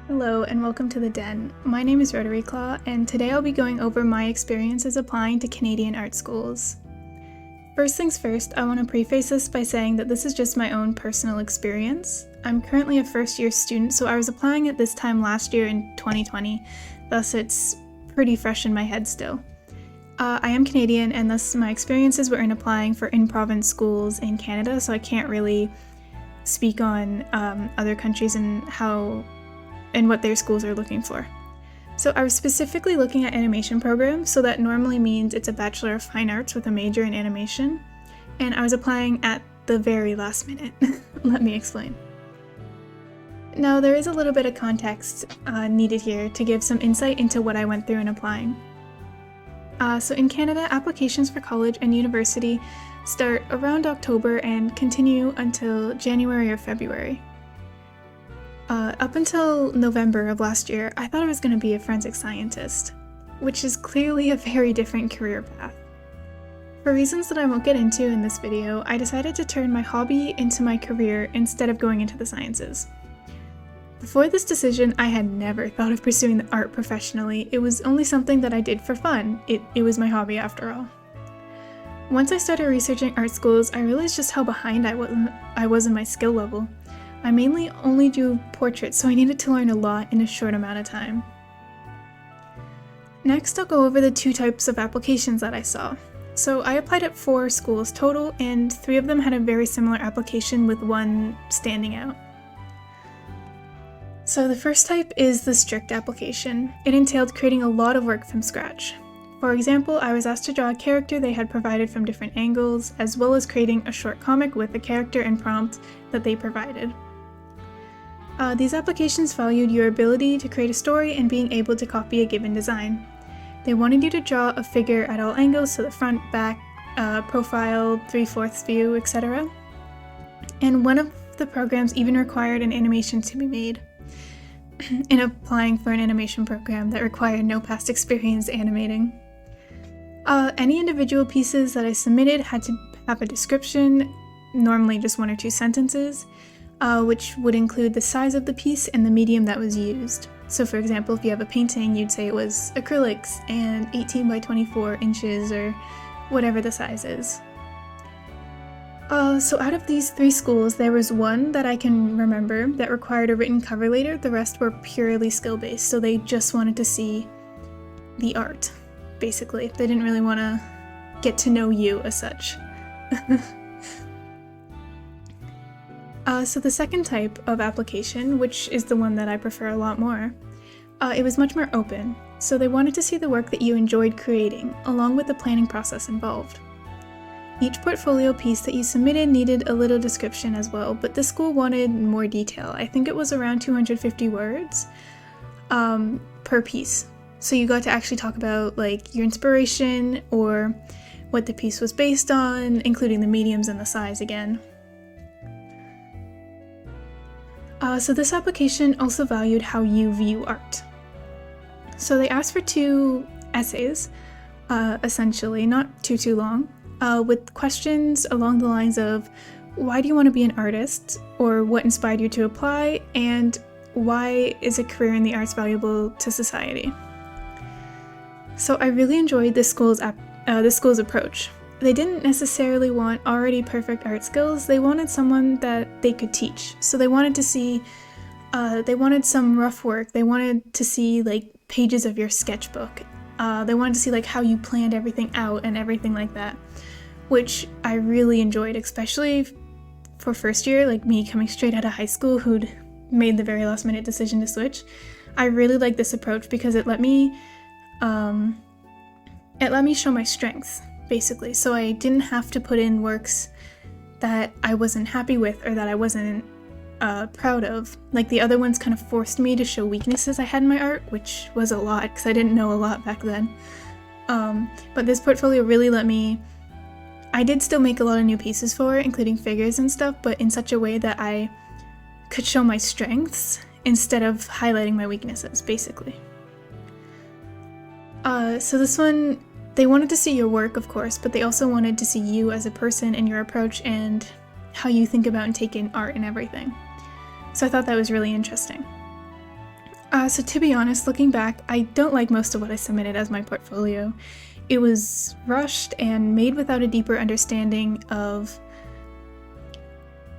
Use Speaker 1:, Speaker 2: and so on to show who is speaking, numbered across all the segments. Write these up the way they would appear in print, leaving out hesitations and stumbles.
Speaker 1: Hello and welcome to The Den. My name is Rotary Claw, and today I'll be going over my experiences applying to Canadian art schools. First things first, I want to preface this by saying that this is just my own personal experience. I'm currently a first-year student, so I was applying at this time last year in 2020, thus it's pretty fresh in my head still. I am Canadian, and thus my experiences were in applying for in-province schools in Canada, so I can't really speak on other countries and what their schools are looking for. So I was specifically looking at animation programs, so that normally means it's a Bachelor of Fine Arts with a major in animation, and I was applying at the very last minute. Let me explain. Now, there is a little bit of context needed here to give some insight into what I went through in applying. So in Canada, applications for college and university start around October and continue until January or February. Up until November of last year, I thought I was going to be a forensic scientist, which is clearly a very different career path. For reasons that I won't get into in this video, I decided to turn my hobby into my career instead of going into the sciences. Before this decision, I had never thought of pursuing the art professionally. It was only something that I did for fun. It was my hobby after all. Once I started researching art schools, I realized just how behind I was in my skill level. I mainly only do portraits, so I needed to learn a lot in a short amount of time. Next, I'll go over the two types of applications that I saw. So I applied at 4 schools total, and 3 of them had a very similar application with one standing out. So the first type is the strict application. It entailed creating a lot of work from scratch. For example, I was asked to draw a character they had provided from different angles, as well as creating a short comic with the character and prompt that they provided. These applications valued your ability to create a story and being able to copy a given design. They wanted you to draw a figure at all angles, so the front, back, profile, 3/4 view, etc. And one of the programs even required an animation to be made. In applying for an animation program that required no past experience animating. Any individual pieces that I submitted had to have a description, normally just 1 or 2 sentences, which would include the size of the piece and the medium that was used. So for example, if you have a painting, you'd say it was acrylics and 18 by 24 inches or whatever the size is. So out of these 3 schools, there was one that I can remember that required a written cover letter. The rest were purely skill-based, so they just wanted to see the art, basically. They didn't really want to get to know you as such. So the second type of application, which is the one that I prefer a lot more, it was much more open. So they wanted to see the work that you enjoyed creating, along with the planning process involved. Each portfolio piece that you submitted needed a little description as well, but this school wanted more detail. I think it was around 250 words per piece. So you got to actually talk about like your inspiration or what the piece was based on, including the mediums and the size again. So this application also valued how you view art. So they asked for 2 essays, essentially, not too long, with questions along the lines of why do you want to be an artist, or what inspired you to apply, and why is a career in the arts valuable to society? So I really enjoyed this school's approach. They didn't necessarily want already perfect art skills, they wanted someone that they could teach. So they wanted to see, they wanted some rough work, they wanted to see like pages of your sketchbook. They wanted to see like how you planned everything out and everything like that, which I really enjoyed, especially for first year, like me coming straight out of high school who'd made the very last minute decision to switch. I really liked this approach because it let me show my strengths, basically. So I didn't have to put in works that I wasn't happy with or that I wasn't proud of. Like the other ones kind of forced me to show weaknesses I had in my art, which was a lot because I didn't know a lot back then. But this portfolio really let me, I did still make a lot of new pieces for it, including figures and stuff, but in such a way that I could show my strengths instead of highlighting my weaknesses, basically. So this one, they wanted to see your work, of course, but they also wanted to see you as a person and your approach and how you think about and take in art and everything. So I thought that was really interesting. So to be honest, looking back, I don't like most of what I submitted as my portfolio. It was rushed and made without a deeper understanding of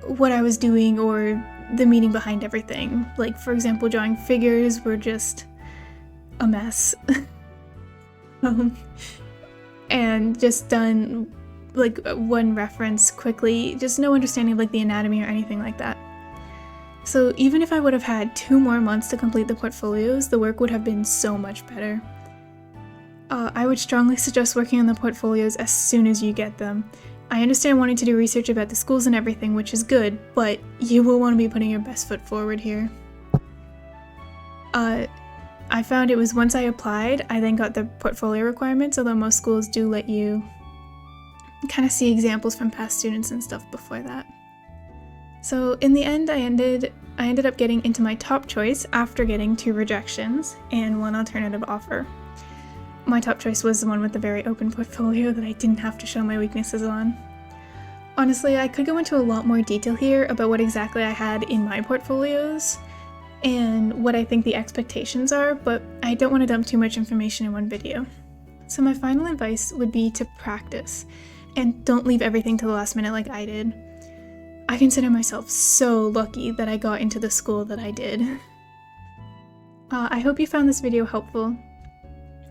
Speaker 1: what I was doing or the meaning behind everything. Like, for example, drawing figures were just a mess. And just done like one reference quickly, just no understanding of like the anatomy or anything like that. So even if I would have had 2 more months to complete the portfolios, the work would have been so much better. I would strongly suggest working on the portfolios as soon as you get them. I understand wanting to do research about the schools and everything, which is good, but you will want to be putting your best foot forward here. I found it was once I applied, I then got the portfolio requirements, although most schools do let you kind of see examples from past students and stuff before that. So in the end, I ended up getting into my top choice after getting 2 rejections and 1 alternative offer. My top choice was the one with the very open portfolio that I didn't have to show my weaknesses on. Honestly, I could go into a lot more detail here about what exactly I had in my portfolios and what I think the expectations are, but I don't want to dump too much information in one video. So my final advice would be to practice, and don't leave everything to the last minute like I did. I consider myself so lucky that I got into the school that I did. I hope you found this video helpful.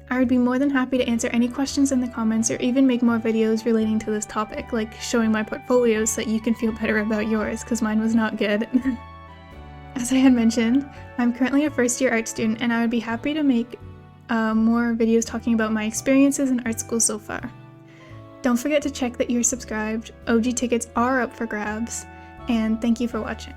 Speaker 1: I would be more than happy to answer any questions in the comments or even make more videos relating to this topic, like showing my portfolios so that you can feel better about yours, because mine was not good. As I had mentioned, I'm currently a first-year art student, and I would be happy to make more videos talking about my experiences in art school so far. Don't forget to check that you're subscribed, OG tickets are up for grabs, and thank you for watching.